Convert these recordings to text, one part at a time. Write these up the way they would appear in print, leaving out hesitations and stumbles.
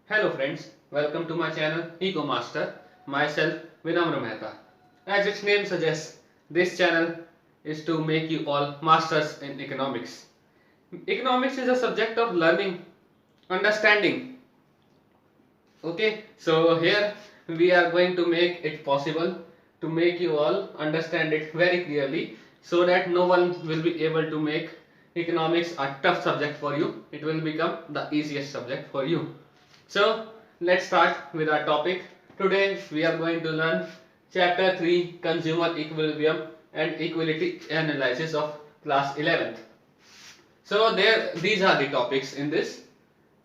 Hello friends, welcome to my channel EcoMaster, myself Vinamra Mehta. As its name suggests, this channel is to make you all masters in economics. Economics is a subject of learning, understanding. Okay, so here we are going to make it possible to make you all understand it very clearly so that no one will be able to make economics a tough subject for you. It will become the easiest subject for you. So let's start with our topic. Today we are going to learn chapter 3 consumer equilibrium and equality analysis of class 11th. So these are the topics in this.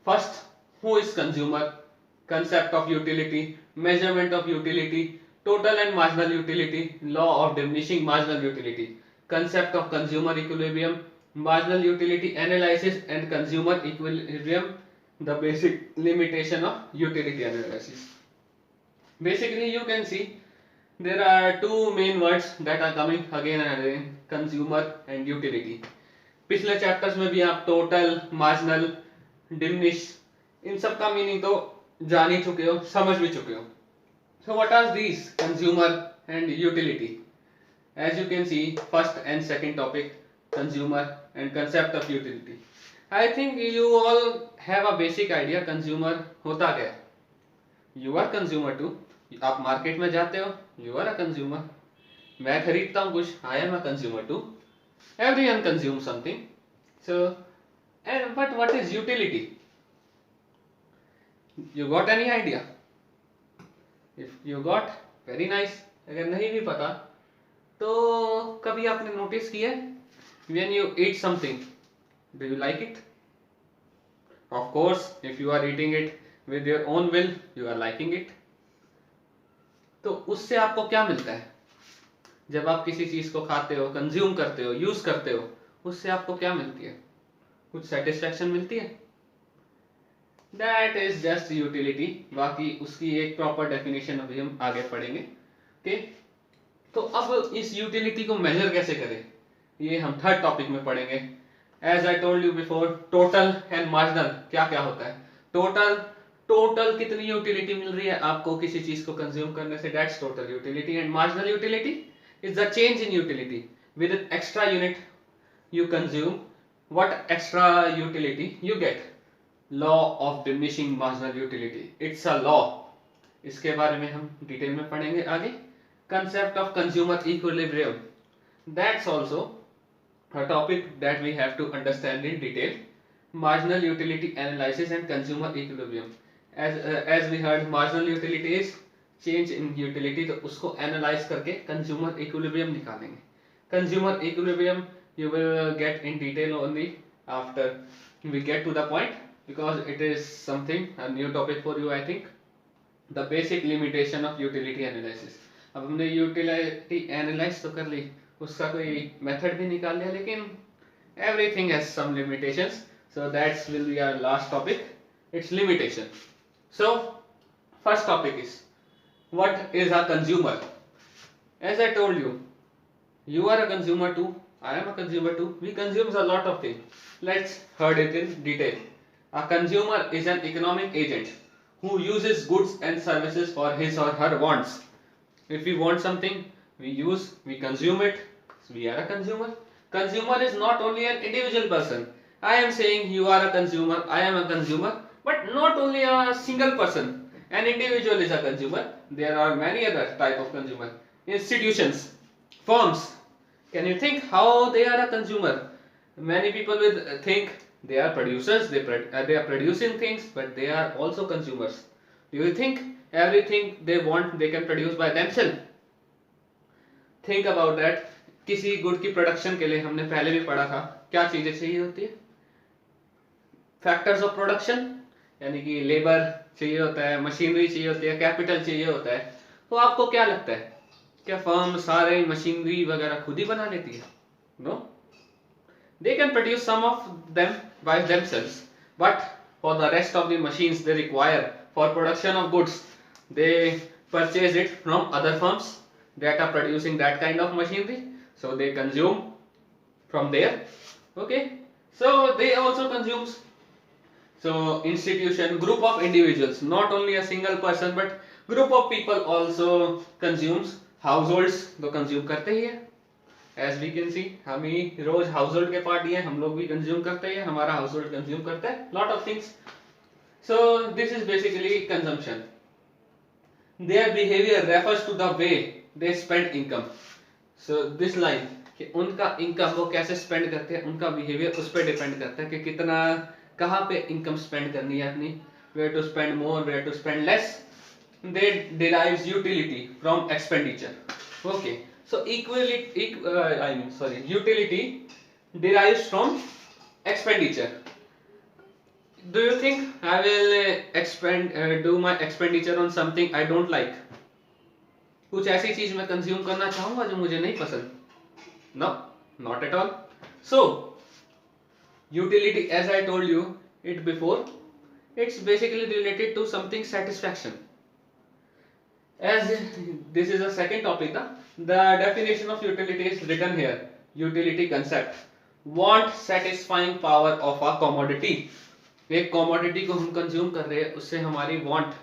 First, who is consumer? Concept of utility, measurement of utility, total and marginal utility, law of diminishing marginal utility, concept of consumer equilibrium, marginal utility analysis and consumer equilibrium, the basic limitation of utility analysis. Basically, you can see there are two main words that are coming again and again, consumer and utility. पिछले chapters में भी आप total marginal diminish इन सब का meaning तो जान ही चुके हो, समझ भी चुके हो. So what are these consumer and utility? As you can see, first and second topic, consumer and concept of utility. I think you all have a basic idea consumer होता क्या है. You are consumer too. आप market में जाते हो, you are a consumer. मैं खरीदता हूँ कुछ, I am a consumer too. Everyone consumes something. So, but what is utility? You got any idea? If you got, very nice. अगर नहीं भी पता तो कभी आपने नोटिस किया when you eat something, do you like it? Of course, if you are eating it with your own will, you are liking it. तो उससे आपको क्या मिलता है जब आप किसी चीज को खाते हो, कंज्यूम करते हो, यूज करते हो, उससे आपको क्या मिलती है? कुछ सेटिस्फेक्शन मिलती है? That is just utility. बाकी उसकी एक प्रॉपर डेफिनेशन अभी हम आगे पढ़ेंगे. ओके, तो अब इस यूटिलिटी को मेजर कैसे करें ये हम थर्ड टॉपिक में पढ़ेंगे. As I told you before, total and marginal क्या क्या होता है. टोटल, टोटल कितनी यूटिलिटी मिल रही है आपको किसी चीज को कंज्यूम करने से, that's total utility. And marginal utility is the change in utility with an extra unit you consume. What extra utility you get? Law of diminishing marginal utility, it's a law. इसके बारे में हम detail में पढ़ेंगे आगे. Concept of consumer equilibrium, that's also a topic that we have to understand in detail. Marginal utility analysis and consumer equilibrium. As we heard, marginal utility is change in utility, तो उसको analyse करके consumer equilibrium निकालेंगे. Consumer equilibrium you will get in detail only after we get to the point because it is something a new topic for you. I think the basic limitation of utility analysis. अब हमने utility analyse तो कर ली, उसका कोई method भी निकाल लिया, लेकिन everything has some limitations. So that's will be our last topic, it's limitation. So first topic is what is a consumer. As I told you, you are a consumer too, I am a consumer too, we consume a lot of things. Let's heard it in detail. A consumer is an economic agent who uses goods and services for his or her wants. If we want something, we use, we consume it, so we are a consumer. Consumer is not only an individual person. I am saying you are a consumer, I am a consumer, but not only a single person. An individual is a consumer. There are many other type of consumer. Institutions, firms. Can you think how they are a consumer? Many people will think they are producers. They are producing things, but they are also consumers. Do you think everything they want they can produce by themselves? Think about that. किसी good की production के लिए हमने पहले भी पढ़ा था क्या चीजें चाहिए होती है. फैक्टर्स ऑफ प्रोडक्शन, यानी कि लेबर चाहिए होता है, मशीनरी चाहिए होती है, कैपिटल चाहिए होता है. तो आपको क्या लगता है, क्या फर्म सारे मशीनरी वगैरह खुद ही बना लेती है? No, they can produce some of them by themselves, but for the rest of the machines they require for production of goods, they purchase it from other firms that are producing that kind of machinery, so they consume from there. Okay, so they also consumes. So institution, group of individuals, not only a single person but group of people also consumes. Households तो consume करते ही है, as we can see हम ही रोज household के party हैं, हम लोग भी consume करते हैं, हमारा household consume करता है lot of things. So this is basically consumption. Their behavior refers to the way they spend income. So this line कि उनका इनकम वो कैसे स्पेंड करते हैं, उनका बिहेवियर उस पर डिपेंड करता है कि कितना कहाँ पे इनकम स्पेंड करनी है अपनी, where to spend more, where to spend less. They derives utility from expenditure. Okay, so utility derives from expenditure. Do you think I will do my expenditure on something I don't like? कुछ ऐसी चीज मैं consume करना चाहूंगा जो मुझे नहीं पसंद? No, not at all. So, utility, as I told you it before, it's basically related to something satisfaction. As this is a second topic, the definition of utility is written here. Utility concept: want satisfying power of a commodity. एक commodity को हम consume कर रहे हैं, उससे हमारी want,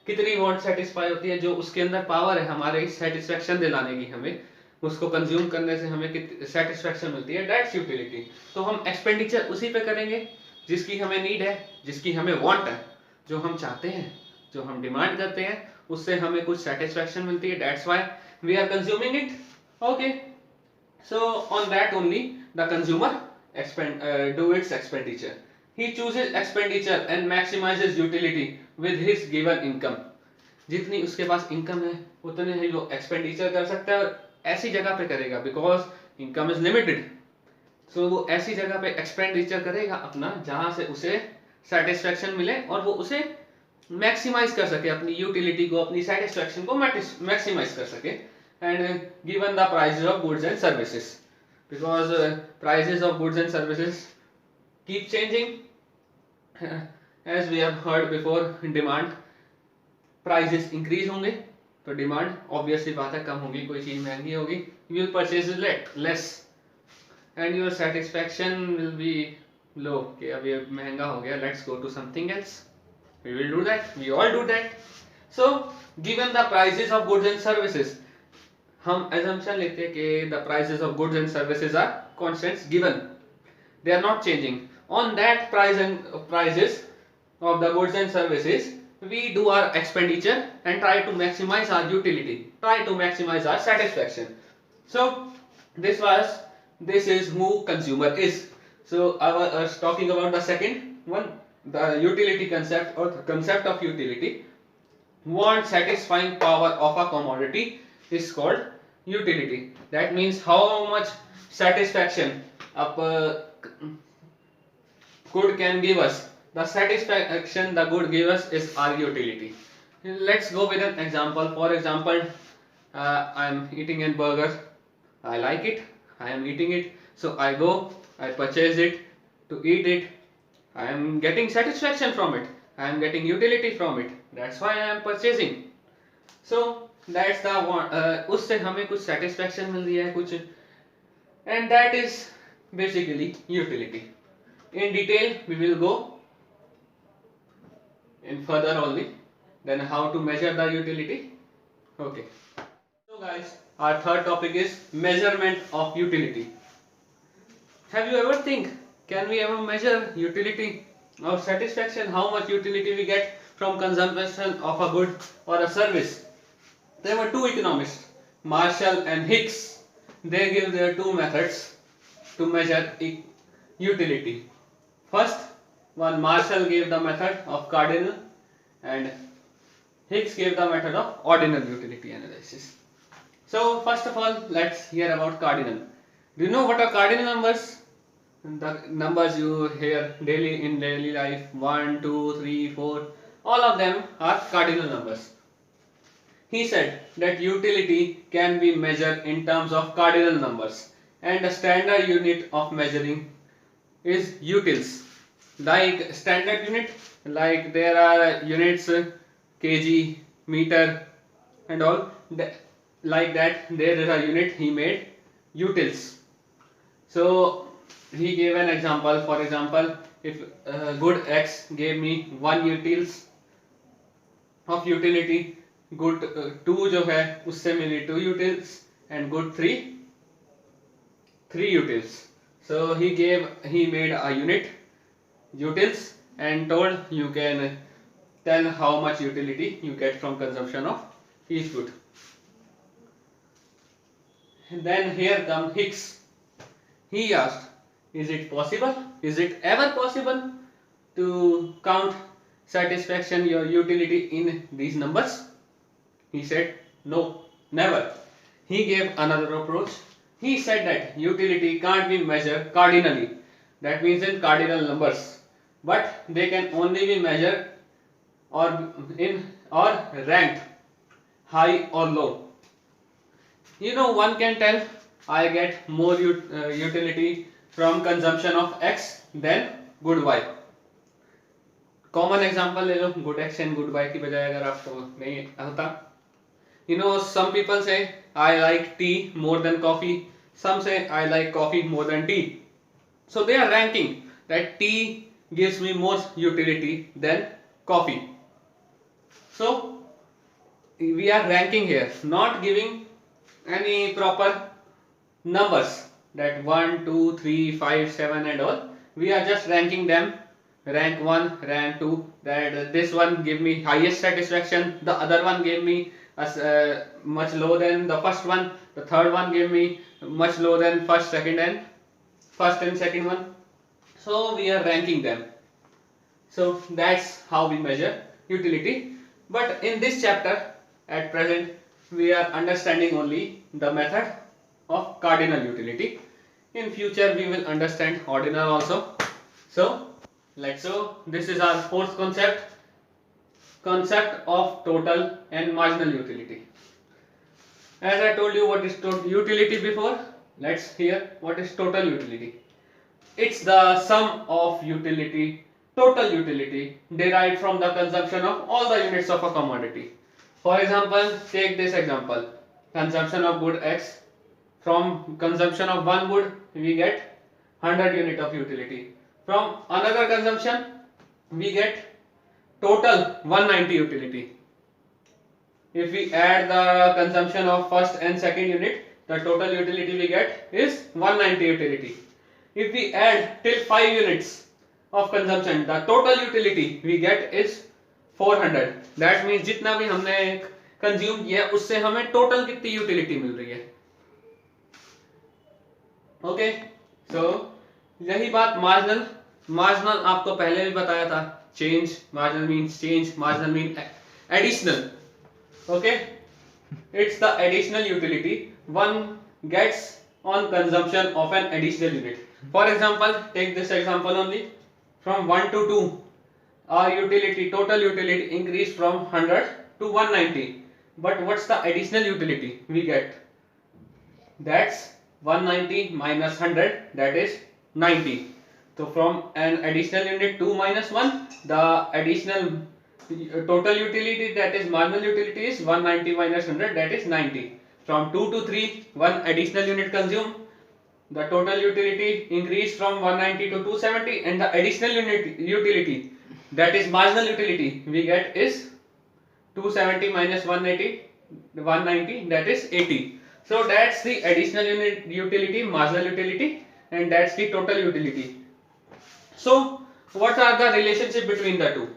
कितनी want satisfy होती है, जो उसके अंदर पावर है हमारे सेटिस्फेक्शन दिलाने की, हमें उसको कंज्यूम करने से हमें कितनी सेटिस्फेक्शन मिलती है, दैट्स यूटिलिटी. तो हम एक्सपेंडिचर उसी पे करेंगे जिसकी हमें नीड है, जिसकी हमें वांट है, जो हम चाहते हैं, जो हम डिमांड करते हैं, उससे हमें कुछ सेटिस्फेक्शन मिलती है, that's why we are consuming it. Okay, so on that only the consumer do its expenditure. He chooses expenditure and maximizes utility with his given income. जितनी उसके पास इनकम है उतने ही वो एक्सपेंडिचर कर सकता है, और ऐसी जगह पे करेगा बिकॉज इनकम इज लिमिटेड. सो वो ऐसी जगह पे एक्सपेंडिचर करेगा अपना जहां से उसे सेटिस्फेक्शन मिले और वो उसे मैक्सिमाइज कर सके, अपनी यूटिलिटी को, अपनी सेटिस्फेक्शन को मैक्सिमाइज कर सके. And given the prices of goods and services, because prices of goods and services keep changing. As we have heard before, demand, prices increase होंगे तो डिमांड ऑब्वियसली बात है कम होगी, कोई चीज महंगी होगी, you will purchase less and your satisfaction will be low कि अब ये महंगा हो गया, let's go to something else. We will do that, we all do that. So given the prices of goods and services, हम assumption लेते हैं कि the prices of goods and services are constants given, they are not changing. On that prices of the goods and services, we do our expenditure and try to maximize our utility, try to maximize our satisfaction. So this is who consumer is. So I was talking about the second one, the utility concept, or the concept of utility. Want satisfying power of a commodity is called utility. That means how much satisfaction good can give us. The satisfaction the good give us is our utility. Let's go with an example. For example, I am eating a burger, I like it, I am eating it, so I go, I purchase it to eat it, I am getting satisfaction from it, I am getting utility from it, that's why I am purchasing. So that's the one, उससे हमें कुछ satisfaction मिल रही है कुछ, and that is basically utility. In detail we will go in further only, then how to measure the utility. Okay, so guys, our third topic is measurement of utility. Have you ever think, can we ever measure utility or satisfaction, how much utility we get from consumption of a good or a service? There were two economists, Marshall and Hicks. They give their two methods to measure utility. First one, Marshall gave the method of cardinal and Hicks gave the method of ordinal utility analysis. So first of all, let's hear about cardinal. Do you know what are cardinal numbers? The numbers you hear daily in daily life, 1, 2, 3, 4, all of them are cardinal numbers. He said that utility can be measured in terms of cardinal numbers, and the standard unit of measuring is utils. Like standard unit, like there are units kg, meter and all, like that there is a unit he made, utils. So he gave an example. For example, if good X gave me 1 utils of utility, good 2 जो है उससे मिली 2 utils and good 3 utils. So he made a unit utils and told you can tell how much utility you get from consumption of each good. And then here comes Hicks. He asked, is it possible? Is it ever possible to count satisfaction your utility in these numbers? He said, no, never. He gave another approach. He said that utility can't be measured cardinally. That means in cardinal numbers, but they can only be measured or ranked high or low. You know, one can tell I get more utility from consumption of X than good Y. Common example ले लो, good X and good Y की बजाय अगर आपको नहीं होता. You know, some people say I like tea more than coffee. Some say I like coffee more than tea. So they are ranking that tea gives me more utility than coffee. So we are ranking here, not giving any proper numbers that 1, 2, 3, 5, 7 and all. We are just ranking them. Rank 1, rank 2, that this one gave me highest satisfaction, the other one gave me much lower than the first one, the third one gave me much lower than first and second one. So we are ranking them. So that's how we measure utility. But in this chapter at present we are understanding only the method of cardinal utility. In future we will understand ordinal also. So this is our fourth concept of total and marginal utility. As I told you what is utility before, let's hear what is total utility. It's the sum of total utility derived from the consumption of all the units of a commodity. For example, take this example, consumption of good X. From consumption of one good we get 100 unit of utility. From another consumption we get total 190 utility. If we add the consumption of first and second unit, the total utility we get is 190 utility. If we add till 5 units of consumption, the total utility we get is 400. That means जितना भी हमने consume किया उससे हमें total कितनी utility मिल रही है. ओके, सो यही बात मार्जिनल आपको पहले भी बताया था. Change, marginal means change, marginal mean additional. Okay, it's the additional utility one gets on consumption of an additional unit. For example, take this example only. From 1 to 2 our total utility increased from 100 to 190. But what's the additional utility we get? That's 190 minus 100, that is 90. So from an additional unit 2 minus 1, the additional total utility, that is marginal utility, is 190 minus 100, that is 90. From 2 to 3, one additional unit consumed, the total utility increased from 190 to 270, and the additional utility, that is marginal utility, we get is 270 minus 190, that is 80. So that's the additional utility, marginal utility, and that's the total utility. So what are the relationship between the two?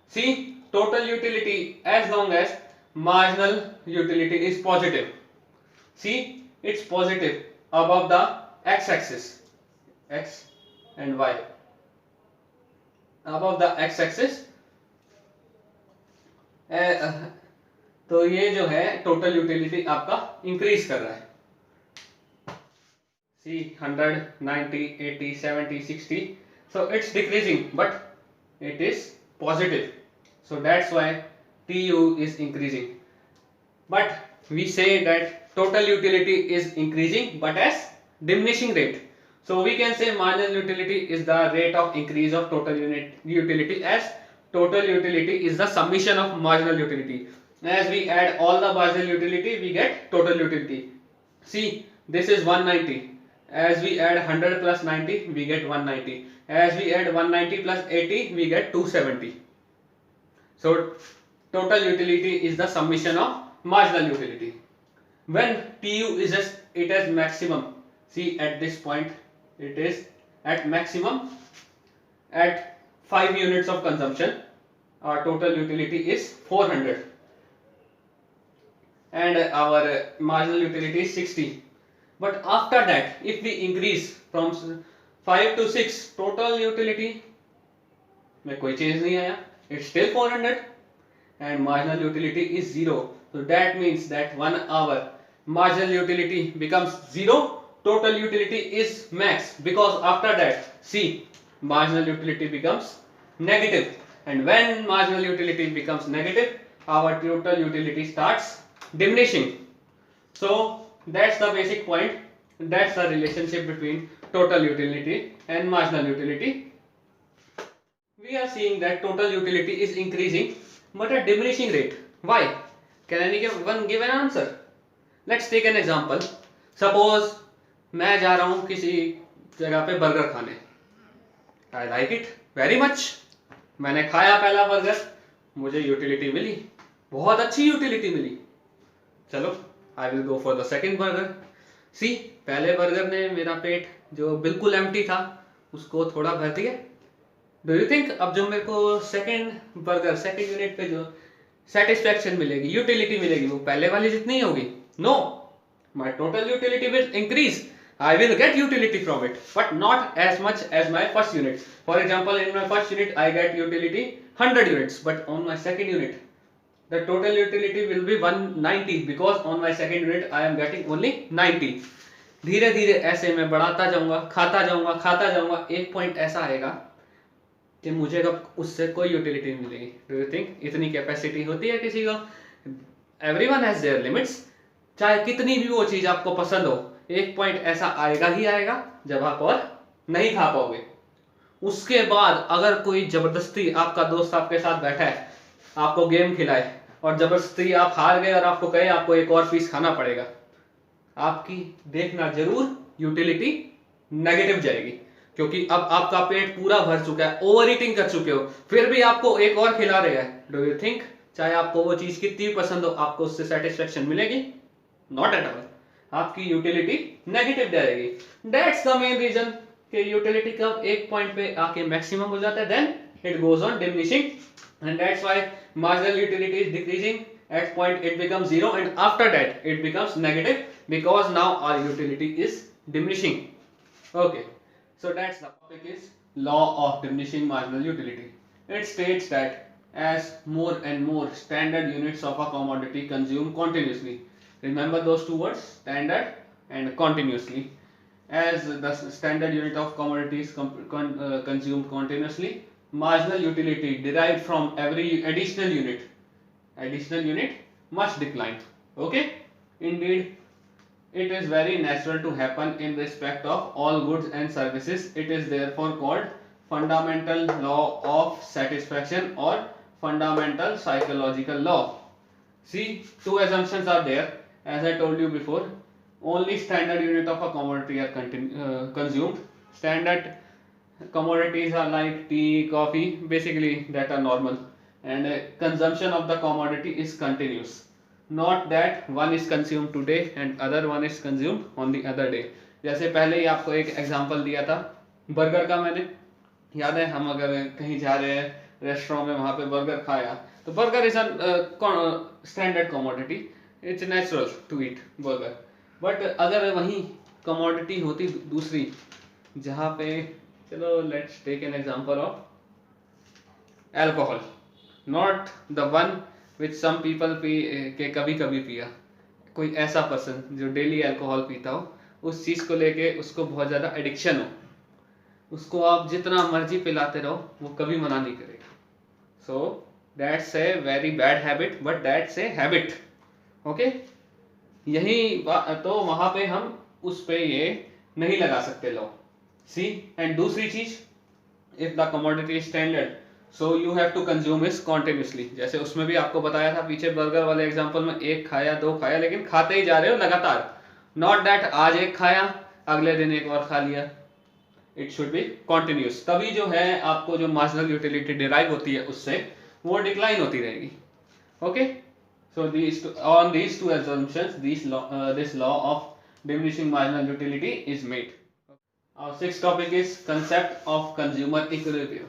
See, total utility as long as marginal utility is positive. See, it's positive above the x-axis, x and y. Above the x-axis, तो ये जो है total utility आपका increase कर रहा है. See, 100, 90, 80, 70, 60. So it's decreasing, but it is positive. So that's why TU is increasing. But we say that total utility is increasing, but as diminishing rate. So we can say marginal utility is the rate of increase of total utility, as total utility is the summation of marginal utility. As we add all the marginal utility, we get total utility. See, this is 190. As we add 100 plus 90, we get 190. As we add 190 plus 80, we get 270. So total utility is the summation of marginal utility. When TU is at maximum, see at this point it is at maximum at 5 units of consumption, our total utility is 400 and our marginal utility is 60. But after that, if we increase from 5 to 6, total utility में कोई change नहीं आया, it's still 400 and marginal utility is 0. So that means that 1 hour marginal utility becomes 0, total utility is max, because after that, see, marginal utility becomes negative, and when marginal utility becomes negative, our total utility starts diminishing. So that's the basic point, that's the relationship between total utility and marginal utility. We are seeing that total utility is increasing but at diminishing rate. Why? Can anyone give an answer? Let's take an example. Suppose मैं जा रहा हूँ किसी जगह पे burger खाने. I like it very much. मैंने खाया पहला बर्गर, मुझे यूटिलिटी मिली, बहुत अच्छी यूटिलिटी मिली. चलो, I will go for the second burger. See, पहले बर्गर ने मेरा पेट जो बिल्कुल एम्प्टी था उसको थोड़ा भर दिया. डू यू थिंक अब जो मेरे को सेकेंड बर्गर, सेकेंड यूनिट पे जो सेटिस्फैक्शन मिलेगी, यूटिलिटी मिलेगी, वो पहले वाली जितनी ही होगी? No, my total utility will increase. I will get utility from it, but not as much as my first unit. For example, in my first unit I get utility 100 units, but on my second unit the total utility will be 190, because on my second unit I am getting only 90. धीरे धीरे ऐसे मैं बढ़ाता जाऊंगा, खाता जाऊंगा, एक point ऐसा आएगा कि मुझे अब उससे कोई यूटिलिटी नहीं मिलेगी. डू यू थिंक इतनी कैपेसिटी होती है किसी को? Everyone has their limits. चाहे कितनी भी वो चीज आपको पसंद हो, एक पॉइंट ऐसा आएगा ही आएगा जब आप और नहीं खा पाओगे. उसके बाद अगर कोई जबरदस्ती, आपका दोस्त आपके साथ बैठा है, आपको गेम खिलाए और जबरदस्ती आप हार गए और आपको कहे आपको एक और पीस खाना पड़ेगा, आपकी देखना जरूर यूटिलिटी नेगेटिव जाएगी, क्योंकि अब आपका पेट पूरा भर चुका है, ओवर ईटिंग कर चुके हो, फिर भी आपको एक और खिला रहे हैं. डू यू थिंक चाहे आपको वो चीज कितनी भी पसंद हो, आपको उससे सेटिस्फेक्शन मिलेगी? Not at all. आपकी यूटिलिटी नेगेटिव जाएगी. दैट्स द मेन रीजन कि यूटिलिटी कब एक पॉइंट पे आके मैक्सिमम हो जाता है, then it goes on diminishing, and that's why marginal utility is decreasing. At point it becomes 0, and after that it becomes negative, because now our utility is diminishing. Okay, so that's the topic is law of diminishing marginal utility. It states that as more and more standard units of a commodity consume continuously, remember those two words, standard and continuously. As the standard unit of commodities consumed continuously, marginal utility derived from every additional unit must decline. Okay, indeed it is very natural to happen in respect of all goods and services. It is therefore called fundamental law of satisfaction or fundamental psychological law. See, two assumptions are there. As I told you before, only standard unit of a commodity are consumed. Standard commodities are like tea, coffee, basically that are normal, and consumption of the commodity is continuous, not that one is consumed today and other one is consumed on the other day. जैसे पहले ही आपको एक example दिया था burger का, मैंने याद है, हम अगर कहीं जा रहे हैं रेस्टोरेंट में, वहां पे बर्गर खाया, तो burger is a standard commodity, it's natural to eat burger. But अगर वही कमोडिटी होती दूसरी, जहाँ पे, चलो let's take an example of alcohol, not the one which some people पी के कभी कभी पिया, कोई ऐसा पर्सन जो डेली अल्कोहल पीता हो, उस चीज को लेके उसको बहुत ज्यादा एडिक्शन हो, उसको आप जितना मर्जी पिलाते रहो वो कभी मना नहीं करेगा. So that's a very bad habit, but that's a habit. Okay, यही तो वहां पे हम उस पे ये नहीं लगा सकते लॉ. सी, एंड दूसरी चीज, if the commodity standard, so you have to consume this continuously. जैसे उसमें भी आपको बताया था पीछे बर्गर वाले एग्जांपल में, एक खाया, दो खाया, लेकिन खाते ही जा रहे हो लगातार. नॉट दैट आज एक खाया, अगले दिन एक और खा लिया, इट शुड बी कॉन्टिन्यूस, तभी जो है आपको जो मार्जिनल यूटिलिटी डिराइव होती है उससे वो डिक्लाइन होती रहेगी। Okay, so on these two assumptions this law of diminishing marginal utility is made. Our sixth topic is concept of consumer equilibrium.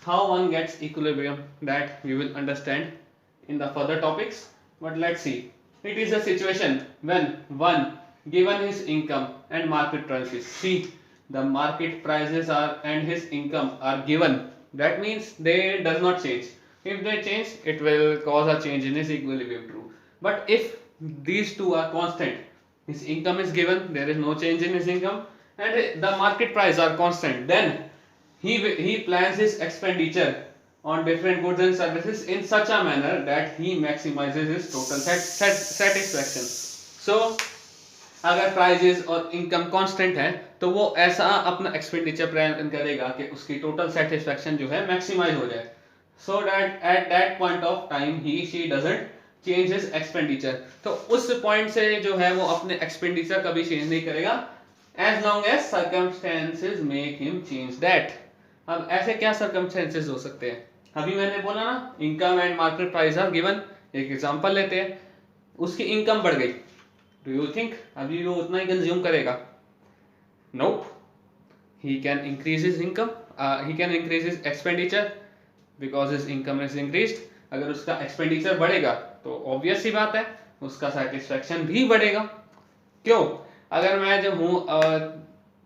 How one gets equilibrium, that we will understand in the further topics, but let's see. It is a situation when one, given his income and market prices, see the market prices are and his income are given, that means they does not change. If they change, it will cause a change in his equilibrium, true. But if these two are constant, his income is given, there is no change in his income, and the market price are constant, then he plans his expenditure on different goods and services in such a manner that he maximizes his total satisfaction. So अगर prices और income constant है तो वो ऐसा अपना expenditure plan करेगा कि उसकी टोटल सेटिस्फेक्शन जो है मैक्सिमाइज हो जाए, so that at that point of time he she doesn't change his expenditure. तो उस पॉइंट से जो है वो अपने एक्सपेंडिचर कभी चेंज नहीं करेगा as long as circumstances make him change that. अब ऐसे क्या सर्कमस्टेंसेस हो सकते हैं? अभी मैंने बोला ना, income and market price are given. एक एग्जांपल लेते हैं, उसकी इनकम बढ़ गई, डू यू थिंक अभी वो उतना ही कंज्यूम करेगा? Nope, he can increase his income, he can increase his expenditure because his income is increased. अगर उसका एक्सपेंडिचर बढ़ेगा तो ऑब्वियस सी बात है उसका सेटिस्फेक्शन भी बढ़ेगा। क्यों? अगर मैं जब हूँ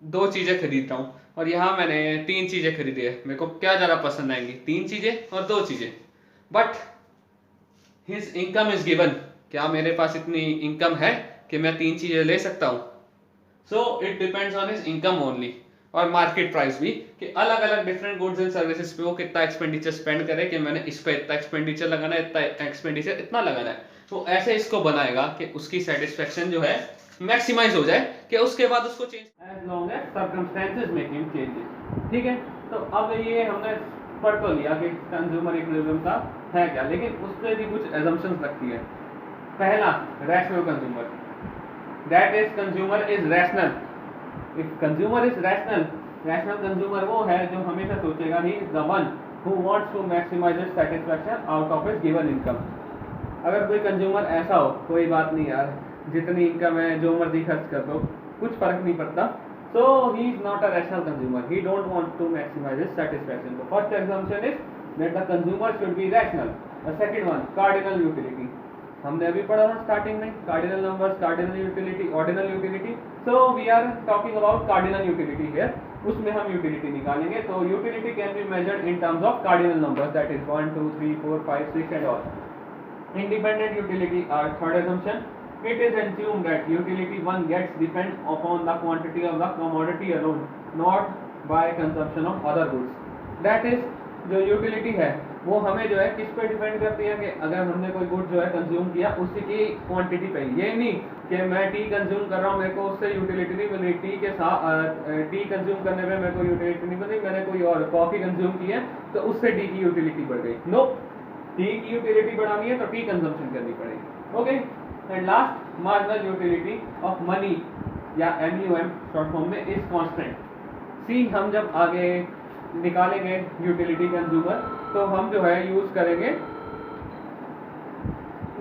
दो चीजें खरीद रहा हूँ और यहाँ मैंने 3 चीजें खरीदी है, मेरे को क्या ज्यादा पसंद आएंगी? 3 चीजें और 2 चीजें। But his income is given, क्या मेरे पास इतनी इनकम है कि मैं 3 चीजें ले सकता हूँ? So it depends on his income only. और मार्केट प्राइस भी, कि अलग अलग डिफरेंट गुड्स एंड सर्विसेज पे वो कितना एक्सपेंडिचर स्पेंड करे, कि मैंने इस पे इतना एक्सपेंडिचर लगाना है, इतना एक्सपेंडिचर इतना लगाना है। तो ऐसे इसको बनाएगा कि उसकी सेटिस्फेक्शन जो है मैक्सिमाइज हो जाए, कि उसके बाद उसको change as long as circumstances make him changes. ठीक है, तो अब ये हमने पढ़ तो लिया कि कंज्यूमर इक्विलिब्रियम का है क्या, लेकिन उस पर भी कुछ assumptions लगती है। पहला, rational consumer, that is consumer is rational. If consumer is rational, rational consumer वो है जो हमेशा सोचेगा he is the one who wants to maximise his satisfaction out of his given income. अगर कोई कंज्यूमर ऐसा हो, कोई बात नहीं यार, जितनी इनकम है जो मर्जी खर्च कर दो, कुछ फर्क नहीं पड़ता, so he is not a rational consumer, he don't want to maximize his satisfaction. The first assumption is that the consumer should be rational. The second one, cardinal utility, हमने अभी पढ़ा ना स्टार्टिंग में, cardinal numbers, cardinal utility, ordinal utility. So we are talking about cardinal utility here, उसमें हम utility निकालेंगे। तो utility can be measured in terms of cardinal numbers, that is 1 2 3 4 5 6 and all. Independent utility, our third assumption, it is assumed that utility one gets depend upon the quantity of the commodity alone, not by consumption of other goods. That is, जो utility है वो हमें जो है किस पे depend करती है, कि अगर हमने कोई गुड जो है कंज्यूम किया उसी की क्वांटिटी पे। ये नहीं कि मैं टी कंज्यूम कर रहा हूँ, मेरे को उससे यूटिलिटी नहीं मिल रही, टी के साथ टी कंज्यूम करने पे मेरे को यूटिलिटी नहीं मिल रही, मैंने कोई और कॉफी कंज्यूम की है तो उससे टी की यूटिलिटी बढ़ गई। नो, टी की यूटिलिटी बढ़ानी है तो टी कंजम्पशन करनी पड़ेगी। Okay, and last, marginal utility of money या MUM शॉर्ट फॉर्म में इज कांस्टेंट। सी, हम जब आगे निकालेंगे यूटिलिटी कंज्यूमर तो हम जो है यूज करेंगे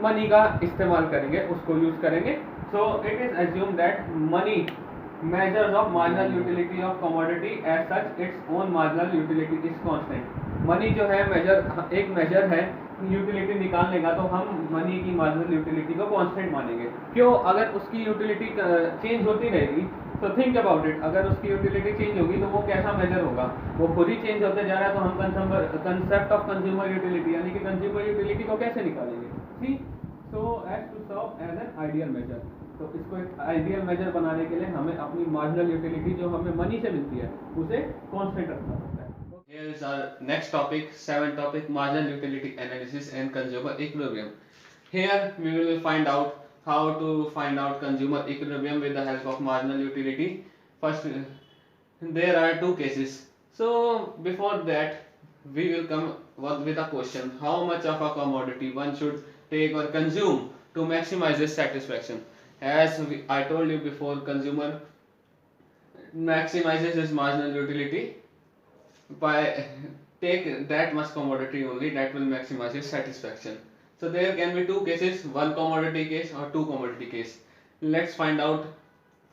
मनी का इस्तेमाल करेंगे, उसको यूज करेंगे। So it is assume that money measures of marginal utility of commodity, as such its own marginal utility is constant. Money जो है एक मेजर है यूटिलिटी निकालने का, तो हम मनी की मार्जिनल यूटिलिटी को कांस्टेंट मानेंगे। क्यों? अगर उसकी यूटिलिटी चेंज होती रहेगी तो थिंक अबाउट इट, अगर उसकी यूटिलिटी चेंज होगी तो वो कैसा मेजर होगा? वो खुद ही चेंज होते जा रहा है, तो हम कंसेप्ट ऑफ कंज्यूमर यूटिलिटी यानी कि कंज्यूमर यूटिलिटी को कैसे निकालेंगे? See, so as to serve as an ideal measure. तो इसको एक आइडियल मेजर बनाने के लिए हमें अपनी मार्जिनल यूटिलिटी जो हमें मनी से मिलती है उसे कांस्टेंट रखना पड़ता है। Here is our next topic, seventh topic, marginal utility analysis and consumer equilibrium. Here we will find out how to find out consumer equilibrium with the help of marginal utility. First, there are 2 cases. So before that, we will come with a question: how much of a commodity one should take or consume to maximize his satisfaction? As I told you before, consumer maximizes his marginal utility by take that much commodity only, that will maximize his satisfaction. So there can be two cases, one commodity case or two commodity case. Let's find out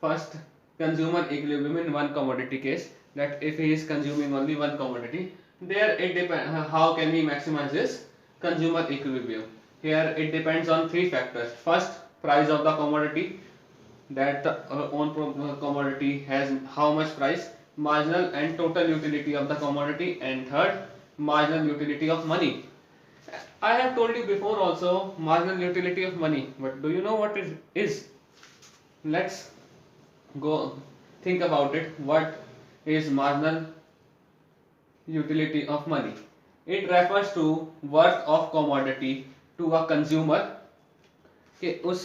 first consumer equilibrium in one commodity case, that if he is consuming only one commodity, there it depends how can we maximize this consumer equilibrium. Here it depends on three factors. First, price of the commodity, that the commodity has how much price, marginal and total utility of the commodity, and third, marginal utility of money. I have told you before also marginal utility of money, but do you know what it is? Let's go think about it. What is marginal utility of money? It refers to worth of commodity to a consumer, कि उस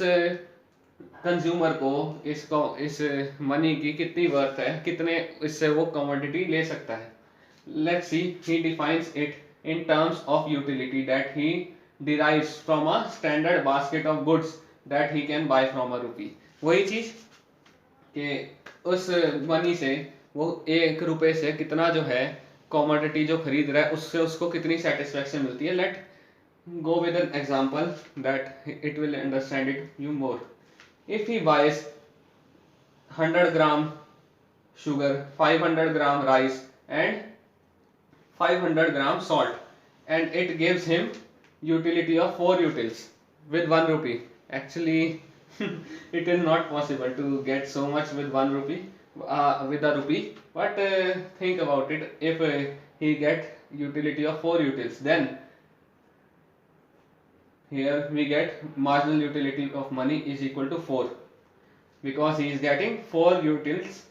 consumer को इस money की कितनी worth है, कितने इससे वो कमोडिटी ले सकता है. Let's see, he defines it in terms of utility that he derives from a standard basket of goods that he can buy from a rupee. वही चीज कि उस मनी से वो 1 रुपए से कितना जो है कमोडिटी जो खरीद रहा है उससे उसको कितनी सेटिस्फेक्शन मिलती है. Let go with an example that it will understand it you more. If he buys 100 gram sugar, 500 gram rice and 500 gram salt, and it gives him utility of 4 utils with 1 rupee. Actually it is not possible to get so much with 1 rupee, with a rupee, but think about it. If he get utility of 4 utils, then here we get marginal utility of money is equal to 4, because he is getting 4 utils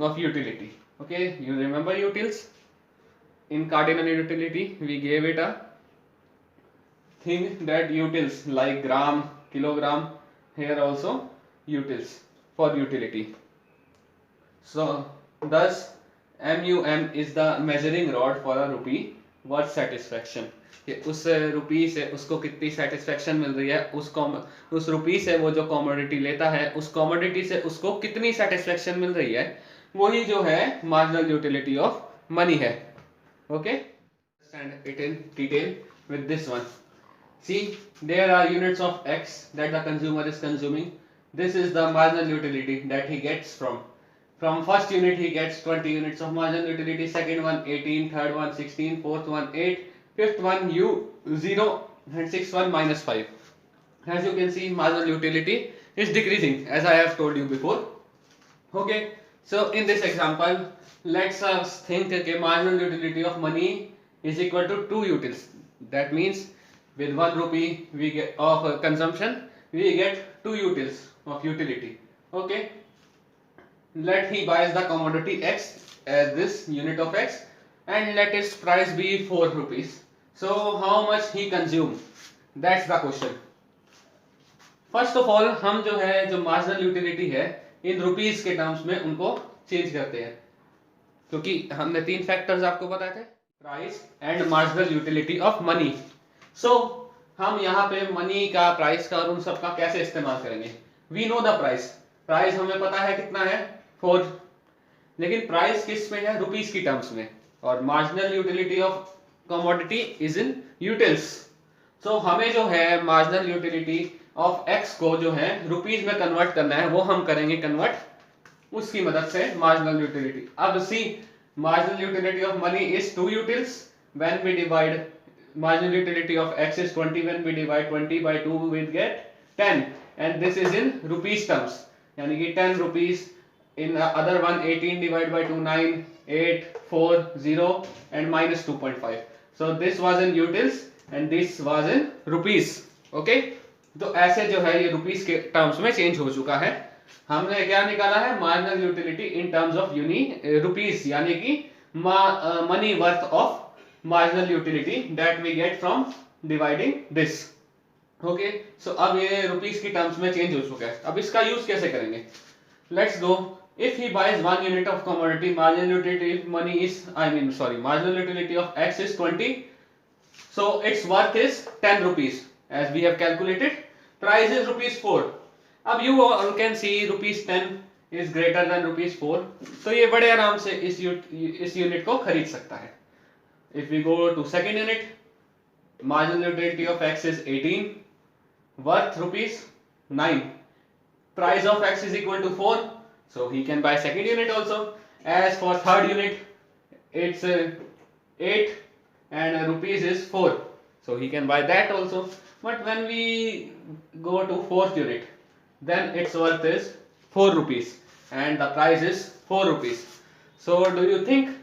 of utility. Okay, you remember utils? In cardinal utility we gave it a thing that utils like gram, kilogram. Here also utils for utility. So thus MUM is the measuring rod for a rupee worth satisfaction. कि उस रुपी से उसको कितनी satisfaction मिल रही है, उस रुपी से वो जो कमोडिटी लेता है उस कमोडिटी से उसको कितनी सेटिस्फेक्शन मिल रही है, वही जो है मार्जिनल यूटिलिटी ऑफ मनी है. Okay, understand it in detail with this one. See, there are units of X that the consumer is consuming. This is the marginal utility that he gets from first unit he gets 20 units of marginal utility, second one 18, third one 16, fourth one 8, fifth one U 0, and sixth one minus 5. As you can see, marginal utility is decreasing, as I have told you before. Okay, so in this example, let's us think that marginal utility of money is equal to 2 utils. That means with 1 rupee we get of consumption, we get 2 utils of utility. Okay, let he buys the commodity X as this unit of X, and let its price be 4 rupees. So how much he consume? That's the question. First of all, हम जो है जो marginal utility है इन rupees के terms में उनको change करते हैं, क्योंकि हमने 3 फैक्टर्स आपको बताए थे, price and marginal utility of money. So हम यहाँ पे मनी का, प्राइस का और उन सब का कैसे इस्तेमाल करेंगे. We know the price. Price हमें पता है कितना है 4, लेकिन प्राइस किस में है, रुपीस की टर्म्स में, और marginal utility of commodity is in utils. So हमें जो है मार्जिनल यूटिलिटी ऑफ एक्स को जो है रुपीस में कन्वर्ट करना है, वो हम करेंगे कन्वर्ट उसकी मदद से मार्जिनल यूटिलिटी. अब सी, marginal utility of money is 2 utils. When we divide, marginal utility of x is 20, when we divide 20 by 2 we get 10, and this is in rupees terms, यानी कि 10 rupees. In other one 18 divided by 2 9, 8 4 0 and minus 2.5. So this was in utils and this was in rupees. Okay, तो ऐसे जो है ये rupees के terms में change हो चुका है. हमने क्या निकाला है, marginal utility in terms of rupees, यानी कि money worth of marginal utility that we get from dividing this. Okay, so अब ये रुपीस की टर्म्स में चेंज हो चुका है. अब इसका यूज कैसे करेंगे, let's go. If he buys 1 unit of commodity, marginal utility money is marginal utility of X is 20, so its worth is 10 rupees as we have calculated. Price is rupees 4. अब you all can see rupees 10 is greater than ₹4, तो ये बड़े आराम से इस unit को खरीद सकता है. If we go to second unit, marginal utility of x is 18, worth ₹9, price of x is equal to 4, so he can buy second unit also. As for third unit, it's 8 and rupees is 4, so he can buy that also. But when we go to fourth unit, then its worth is 4 rupees and the price is 4 rupees. So do you think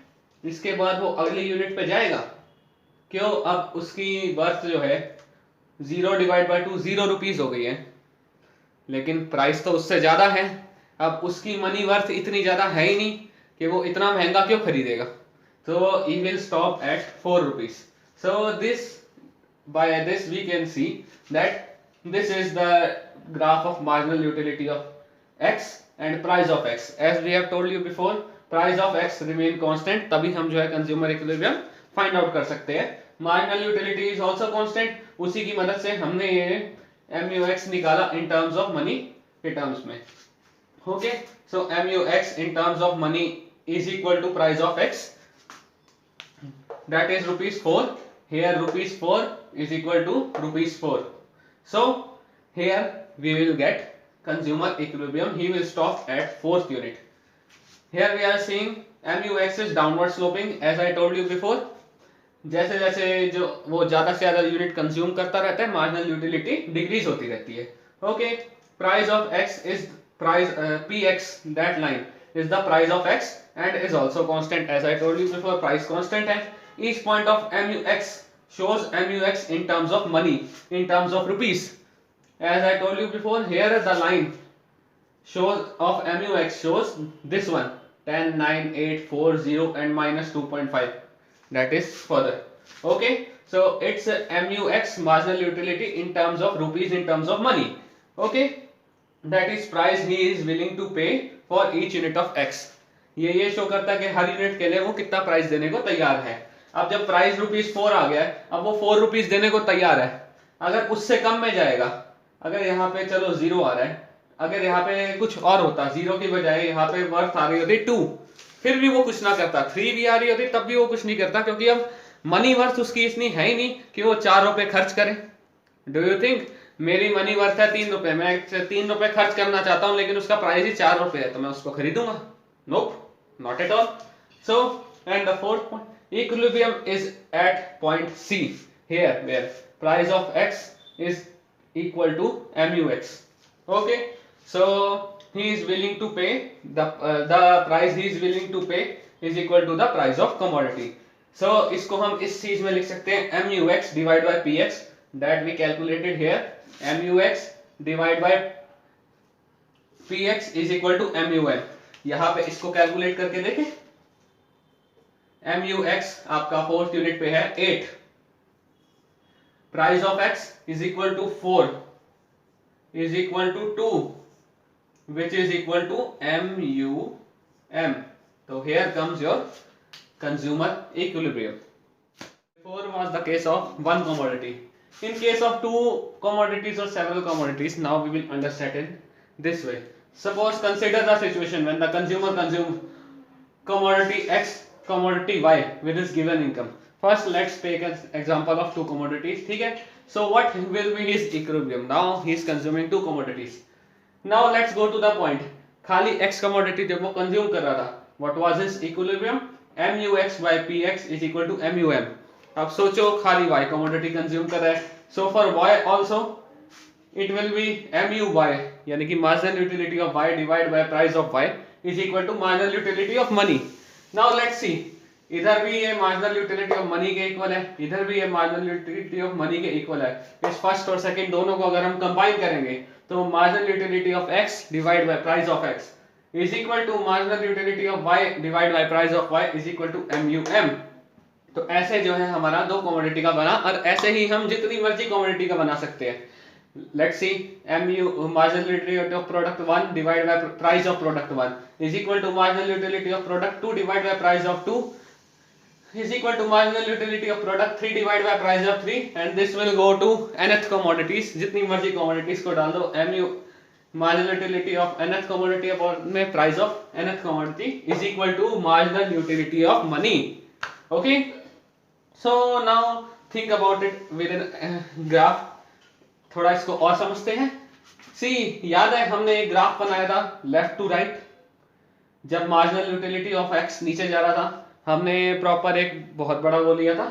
इसके बाद वो अगली unit पे जाएगा? क्यों? अब उसकी worth जो है 0/2 0 रुपीज हो गई है, लेकिन प्राइस तो उससे ज्यादा है. अब उसकी मनी वर्थ इतनी ज्यादा है ही नहीं कि वो इतना महंगा क्यों खरीदेगा. तो he will stop at 4 rupees. So by this we can see that this is the graph of marginal utility of x and price of x. As we have told you before, price of x remain constant, तभी हम जो है consumer equilibrium find out कर सकते हैं. Marginal utility is also constant, उसी की मदद से हमने ये MUX निकाला इन टर्म्स ऑफ मनी के टर्म्स में. Okay, so MUX in terms of money is equal to price of x, that is ₹4. Here ₹4 is equal to ₹4. So here we will get consumer equilibrium. He will stop at fourth unit. Here we are seeing MUX is downward sloping, as I told you before. जैसे जैसे जो वो ज्यादा से ज्यादा unit consume करता रहता है, मार्जिनल यूटिलिटी डिक्रीज होती रहती है. Okay, price of x is price PX, that line is the price of x and is also constant. As I told you before, price constant है. Each point of MUX shows MUX in terms of money, in terms of rupees. As I told you before, here the line shows of MUX shows this one 10, 9, 8, 4, 0 and -2.5. That is further. Okay, so it's MUX, marginal utility in terms of rupees, in terms of money. Okay, that is price he is willing to pay for each unit of X. ये show करता है कि हर unit के लिए वो कितना price देने को तैयार है. अब जब प्राइस ₹4 आ गया है, अब वो 4 रुपीज देने को तैयार है. अगर उससे कम में जाएगा, अगर यहाँ पे चलो 0 आ रहा है, अगर यहाँ पे कुछ और होता, 0 की बजाय यहाँ पे वर्थ आ रही होती 2, फिर भी वो कुछ ना करता. 3 भी आ रही होती तब भी वो कुछ नहीं करता, क्योंकि अब मनी वर्थ उसकी इतनी है ही नहीं कि वो 4 रुपए खर्च करे. डू यू थिंक मेरी मनी वर्थ है 3 रुपए, मैं 3 रुपए खर्च करना चाहता हूँ, लेकिन उसका प्राइस ही 4 रुपए है, तो मैं उसको खरीदूंगा? Nope, not at all. So and the fourth point, equilibrium is at point C, here where price of x is equal to MUX. Okay, so he is willing to pay the price he is willing to pay is equal to the price of commodity. So इसको हम इस चीज में लिख सकते हैं MUX divided by PX, that we calculated here. MUX divided by PX is equal to MUM. यहाँ पे इसको कैलकुलेट करके देखें. MUX आपका फोर्थ यूनिट पे है 8, price of x is equal to 4 is equal to 2, which is equal to MUM. तो here comes your consumer equilibrium. Before was the case of one commodity. In case of two commodities or several commodities, now we will understand it this way. Suppose consider the situation when the consumer consumes commodity X, commodity Y with his given income. First let's take an example of two commodities. ठीक है, so what will be his equilibrium? Now he is consuming two commodities. Now let's go to the point. खाली X commodity जब वो consume कर रहा था, what was his equilibrium? MUX by PX is equal to MUM. अब सोचो खाली Y commodity consume कर रहा है, so for Y also it will be MUY, यानी कि marginal utility of Y divided by price of Y is equal to marginal utility of money. Now let's see, इधर भी ये मार्जिनल यूटिलिटी ऑफ मनी के equal है, इधर भी ये मार्जिनल यूटिलिटी ऑफ मनी के इक्वल है. इस फर्स्ट और सेकंड दोनों को अगर हम कंबाइन करेंगे तो marginal utility of x divide by price of x is equal to marginal utility of y divide by price of y is equal to MUM. तो ऐसे जो है हमारा दो कमोडिटी का बना, और ऐसे ही हम जितनी मर्जी कमोडिटी का बना सकते हैं. Let's see, marginal utility of product 1 divided by price of product 1 is equal to marginal utility of product 2 divided by price of 2 is equal to marginal utility of product 3 divided by price of 3, and this will go to nth commodities. जितनी मर्जी commodities को डाल दो, marginal utility of nth commodity upon में price of nth commodity is equal to marginal utility of money. Okay, so now think about it with a graph. थोड़ा इसको और समझते हैं. सी याद है हमने एक ग्राफ बनाया था लेफ्ट टू राइट. जब मार्जिनल यूटिलिटी ऑफ एक्स नीचे जा रहा था, हमने प्रॉपर एक बहुत बड़ा वो लिया था,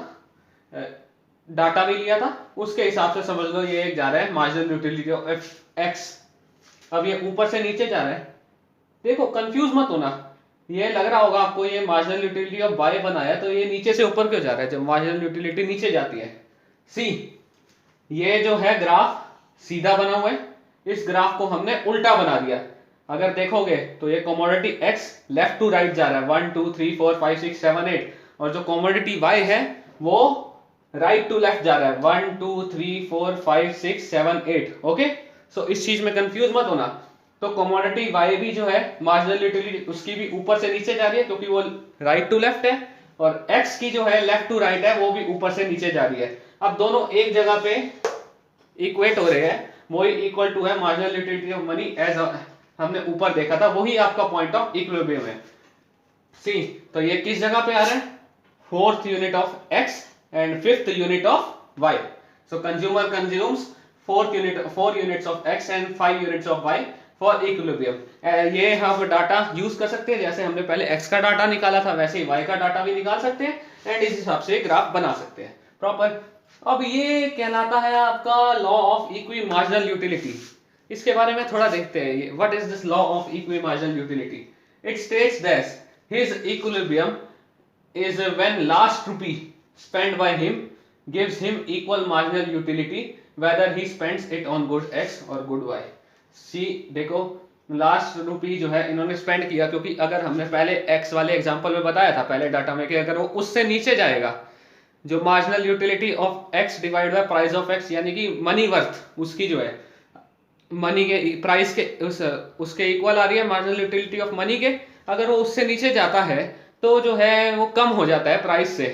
डाटा भी लिया था. उसके हिसाब से समझ लो ये एक जा रहा है मार्जिनल यूटिलिटी ऑफ एक्स. अब ये ऊपर से नीचे जा रहा है. देखो कंफ्यूज मत होना, ये लग रहा होगा आपको ये मार्जिनल यूटिलिटी ऑफ वाई बनाया तो ये नीचे से ऊपर क्यों जा रहा है जब मार्जिनल यूटिलिटी नीचे जाती है. सी ये जो है ग्राफ सीधा बना हुआ है, इस ग्राफ को हमने उल्टा बना दिया. अगर देखोगे तो ये commodity X left to right जा रहा है 1 2 3 4 5 6 7 8, और जो कमोडिटी वाई है वो राइट टू लेफ्ट जा रहा है 1 2 3 4 5 6 7 8. ओके, सो इस चीज में कंफ्यूज मत होना. तो कमोडिटी वाई भी जो है मार्जिनल यूटिलिटी उसकी भी ऊपर से नीचे जा रही है क्योंकि वो राइट टू लेफ्ट है, और एक्स की जो है लेफ्ट टू राइट है वो भी ऊपर से नीचे जा रही है. अब दोनों एक जगह पे इक्वेट हो रहे हैं, वही इक्वल टू है marginal utility of money as हमने ऊपर देखा था, वही आपका पॉइंट ऑफ इक्विलिब्रियम है. सी तो ये किस जगह पे आ रहा है, fourth unit of X and fifth unit of Y. So consumer consumes 4 units of x and 5 units of y for equilibrium. ये हम डाटा यूज कर सकते हैं, जैसे हमने पहले x का डाटा निकाला था वैसे ही y का डाटा भी निकाल सकते हैं एंड इस हिसाब से ग्राफ बना सकते हैं प्रॉपर. अब ये कहलाता है आपका law of equi marginal utility. इसके बारे में थोड़ा देखते हैं. What is this law of equi marginal utility? It states that his equilibrium is when last rupee spent by him gives him equal marginal utility whether he spends it on good x or good y. सी देखो last रुपी जो है इन्होंने spend किया, क्योंकि अगर हमने पहले x वाले एग्जांपल में बताया था पहले डाटा में कि अगर वो उससे नीचे जाएगा जो marginal utility of x divide by price of x, यानी कि मनी वर्थ उसकी जो है मनी के प्राइस के उसके इक्वल आ रही है मार्जिनल यूटिलिटी ऑफ मनी के, अगर वो उससे नीचे जाता है तो जो है वो कम हो जाता है प्राइस से.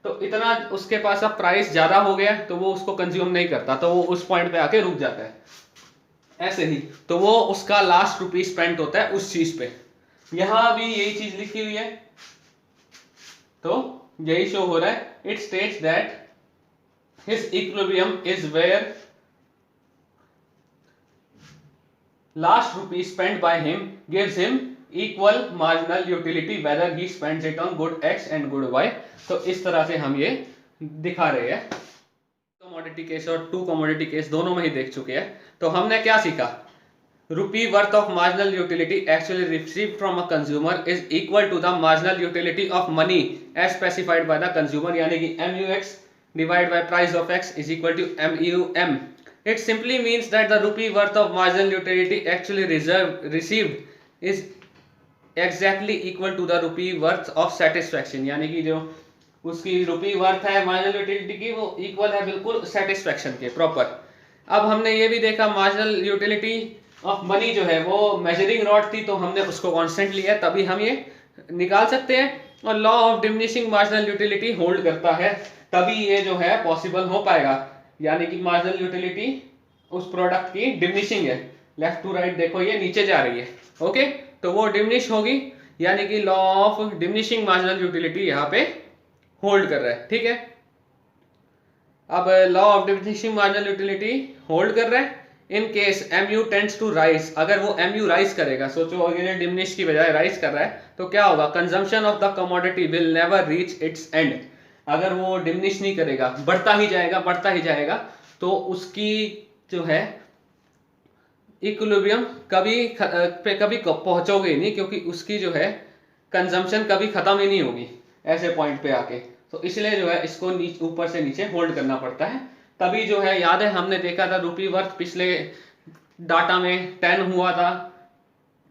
तो इतना उसके पास अब प्राइस ज्यादा हो गया तो वो उसको कंज्यूम नहीं करता, तो वो उस पॉइंट पे आके रुक जाता है. ऐसे ही तो वो उसका लास्ट रुपी स्पेंड होता है उस चीज पे. यहां भी यही चीज लिखी हुई है, तो यही शो हो रहा है. It states that his equilibrium is where last rupee spend by him gives him equal marginal utility whether he spends it on good X and good Y. तो इस तरह से हम ये दिखा रहे हैं. कमोडिटी केस और टू कमोडिटी केस दोनों में ही देख चुके हैं. तो हमने क्या सीखा, rupee worth of marginal utility actually received from a consumer is equal to the marginal utility of money as specified by the consumer, यानी कि MUX divide by price of x is equal to MUM. It simply means that the rupee worth of marginal utility actually received is exactly equal to the rupee worth of satisfaction, यानी कि जो उसकी rupee worth है marginal utility की वो equal है बिल्कुल satisfaction के प्रॉपर. अब हमने ये भी देखा मार्जिनल यूटिलिटी ऑफ मनी जो है वो मेजरिंग रॉड थी, तो हमने उसको कांस्टेंट लिया तभी हम ये निकाल सकते हैं. और law of diminishing marginal utility hold करता है तभी ये जो है पॉसिबल हो पाएगा, यानी कि मार्जिनल यूटिलिटी उस प्रोडक्ट की डिमिनिशिंग है. लेफ्ट टू राइट देखो ये नीचे जा रही है. ओके, तो वो डिमिनिश होगी, यानी कि law of diminishing marginal utility यहाँ पे होल्ड कर रहा है. ठीक है, अब law of diminishing marginal utility hold कर रहा है in case MU tends to rise. अगर वो MU राइज करेगा, सोचो अगर ये डिमिनिश की बजाय राइज कर रहा है तो क्या होगा, consumption of the commodity will never reach its and. अगर वो डिमिनिश नहीं करेगा, बढ़ता ही जाएगा, तो उसकी जो है इक्विलिब्रियम कभी पहुंचोगे ही नहीं, क्योंकि उसकी जो है कंजम्पशन कभी खत्म ही नहीं होगी ऐसे पॉइंट पे आके. तो इसलिए जो है इसको ऊपर से नीचे होल्ड करना पड़ता है. तभी जो है याद है हमने देखा था रुपी वर्थ पिछले डाटा में 10 हुआ था,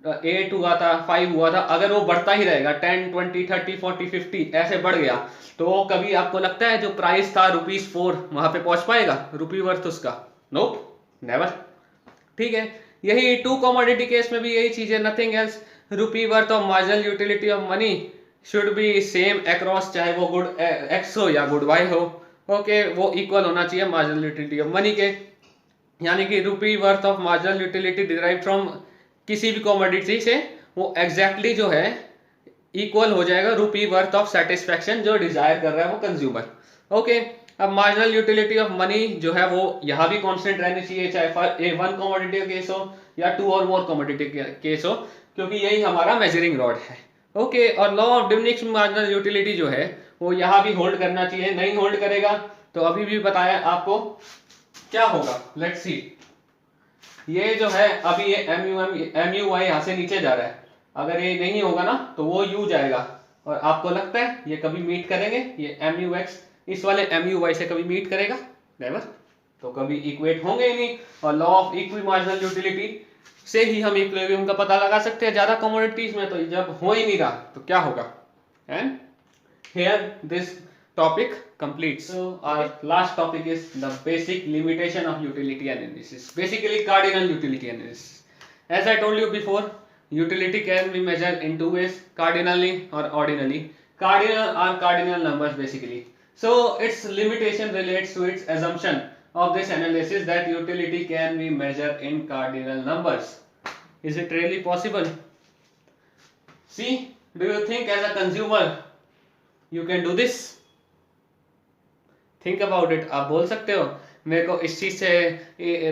8 हुआ था, 5 हुआ था. अगर वो बढ़ता ही रहेगा 10 20 30 40 50 ऐसे बढ़ गया तो कभी आपको लगता है जो प्राइस था ₹4 वहां पे पहुंच पाएगा रुपी वर्थ उसका? नोप, नेवर. ठीक है, यही टू कमोडिटी केस में भी यही चीज है, nothing else. Rupee worth of marginal utility of money should be same across, चाहे वो गुड एक्स हो या गुड वाई हो. ओके, वो इक्वल होना चाहिए मार्जिनल यूटिलिटी ऑफ मनी के. यानी कि rupee worth of marginal utility derive from किसी भी कॉमोडिटी से वो एग्जैक्टली जो है इक्वल हो जाएगा रुपी वर्थ ऑफ सेटिस्फैक्शन जो डिजायर कर रहा है वो कंज्यूमर। ओके, अब मार्जिनल यूटिलिटी ऑफ मनी जो है वो यहाँ भी कांस्टेंट रहनी चाहिए, चाहे वन कमोडिटी का केस हो या टू और मोर कमोडिटी का केस हो, क्योंकि यही हमारा मेजरिंग रॉड है। ओके, और law of diminishing marginal utility जो है वो यहाँ भी होल्ड करना चाहिए। नहीं होल्ड करेगा तो अभी भी बताया आपको क्या होगा, लेट्स सी। ये जो है अभी ये एम यू वाई यहाँ से नीचे जा रहा है, अगर ये नहीं होगा ना तो वो यू जाएगा, और आपको लगता है ये कभी मीट करेंगे, ये एम यू एक्स इस वाले एम यू वाई से कभी मीट करेगा? नेवर, तो कभी इक्वेट होंगे ही नहीं। और law of equi marginal utility से ही हम इक्विलिब्रियम का पता लगा सकते हैं ज्यादा कमोडिटीज में, तो जब हो ही नहीं रहा तो क्या होगा। And here this topic completes. So our last topic is the basic limitation of utility analysis, basically cardinal utility analysis. As I told you before, utility can be measured in two ways, cardinally or ordinally. Cardinal are cardinal numbers basically. So its limitation relates to its assumption of this analysis that utility can be measured in cardinal numbers. Is it really possible? See, do you think as a consumer you can do this? Think about it. आप बोल सकते हो मेरे को इस चीज से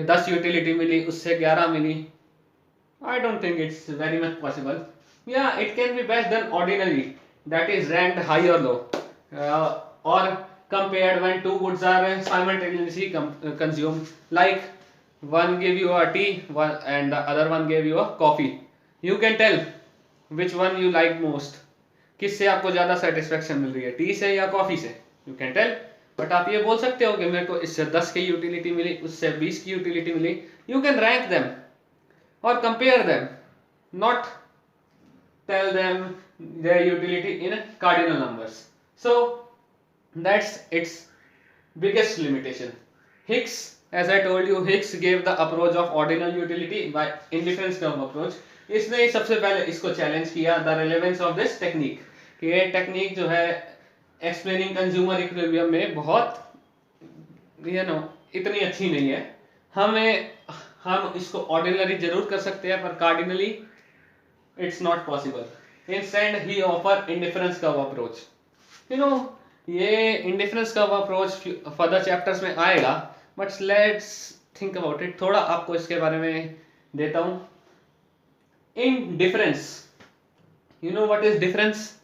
10 utility मिली, उससे 11 मिली। I don't think it's very much possible. या it can be best then ordinary that is ranked high और लो, और compared when two goods are simultaneously consumed, like one gave you a tea and the other one gave you a coffee. You can tell which one you like most. किससे आपको ज्यादा satisfaction मिल रही है, T से या coffee से? You can tell. But आप ये बोल सकते हो कि मेरे को इससे 10 की यूटिलिटी मिली, उससे 20 की यूटिलिटी मिली। यू कैन रैंक देम और compare them, not tell them their utility in cardinal numbers. So that's its biggest limitation. Hicks, as I told you, Hicks gave the approach of ordinal utility by indifference curve approach. इसने सबसे पहले इसको challenge किया, the relevance of this technique, कि ये technique जो है explaining consumer equilibrium में बहुत इतनी अच्छी नहीं है। हम इसको ऑर्डिनरी जरूर कर सकते हैं, पर cardinally it's not possible. Instead he offer indifference curve approach. ये indifference curve approach further chapters में आएगा, but let's think about it. थोड़ा आपको इसके बारे में देता हूं। Indifference, you know what is difference?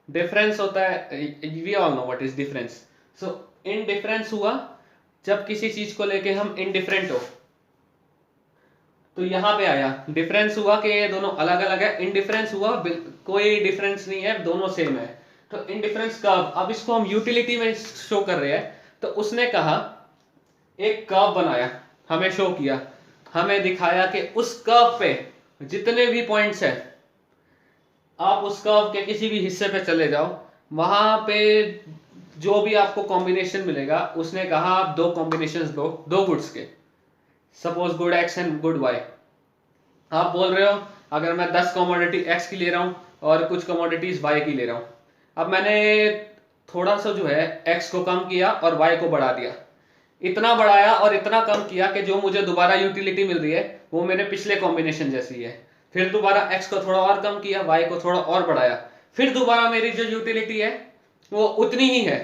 Difference होता है, we all know what is difference. So indifference हुआ जब किसी चीज को लेके हम इनडिफरेंट हो, तो यहां पे आया डिफरेंस हुआ कि ये दोनों अलग अलग है। इनडिफरेंस हुआ कोई डिफरेंस नहीं है, दोनों सेम है। तो इनडिफरेंस कर्व, अब इसको हम यूटिलिटी में शो कर रहे हैं, तो उसने कहा एक कर्व बनाया, हमें शो किया, हमें दिखाया कि उस कर्व पे जितने भी पॉइंट्स है, आप उस कर्व के किसी भी हिस्से पे चले जाओ, वहां पे जो भी आपको कॉम्बिनेशन मिलेगा, उसने कहा आप 2 कॉम्बिनेशंस दो, 2 गुड्स के, suppose good X and good Y. आप बोल रहे हो अगर मैं 10 कमोडिटी एक्स की ले रहा हूं और कुछ कमोडिटीज वाई की ले रहा हूं, अब मैंने थोड़ा सा जो है एक्स को कम किया और वाई को बढ़ा दिया, इतना बढ़ाया और इतना कम किया कि जो मुझे दोबारा यूटिलिटी मिल रही है वो मेरे पिछले कॉम्बिनेशन जैसी है। फिर दोबारा x को थोड़ा और कम किया, y को थोड़ा और बढ़ाया, फिर दोबारा मेरी जो यूटिलिटी है वो उतनी ही है।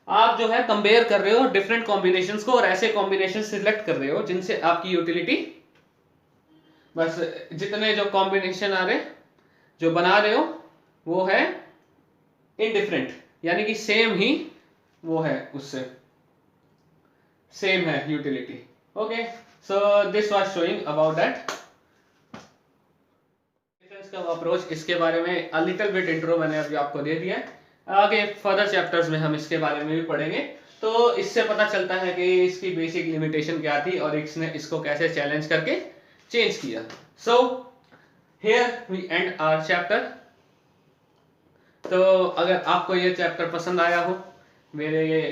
आप जो है कंपेयर कर रहे हो डिफरेंट कॉम्बिनेशंस को, और ऐसे कॉम्बिनेशन सिलेक्ट कर रहे हो जिनसे आपकी यूटिलिटी, बस जितने जो कॉम्बिनेशन आ रहे जो बना रहे हो वो है इनडिफरेंट, यानी कि सेम ही वो है, उससे सेम है utility. Okay, so this was showing about that approach. इसके बारे में अ लिटिल बिट इंट्रो मैंने अभी आपको दे दिया है, आगे फर्दर चैप्टर्स में हम इसके बारे में भी पढ़ेंगे। तो इससे पता चलता है कि इसकी बेसिक लिमिटेशन क्या थी और इसने इसको कैसे चैलेंज करके चेंज किया। So here we end our chapter. तो अगर आपको ये चैप्टर पसंद आया हो, मेरे ये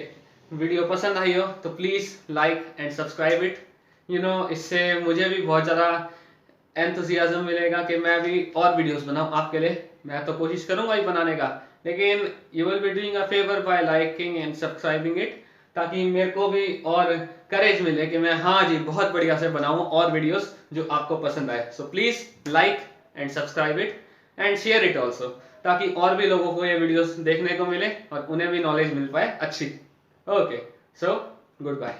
वीडियो पसंद आई हो, तो please like and subscribe it. इससे मुझे भी बहुत ज़्यादा एंथुसियाज्म मिलेगा कि मैं भी और वीडियोस बनाऊं आपके लिए। मैं तो कोशिश करूंगा ही बनाने का, लेकिन you will be doing a favour bye liking and subscribing it. ताकि मेरे को भी और करेज मिले कि मैं हाँ जी बहुत बढ़िया से बनाऊं और वीडियोस जो आपको पसंद आए। So please like and subscribe it and share it also, ताकि और भी लोगों को ये वीडियोस देखने को मिले और उन्हें भी नॉलेज मिल पाए अच्छी। Okay, so good bye.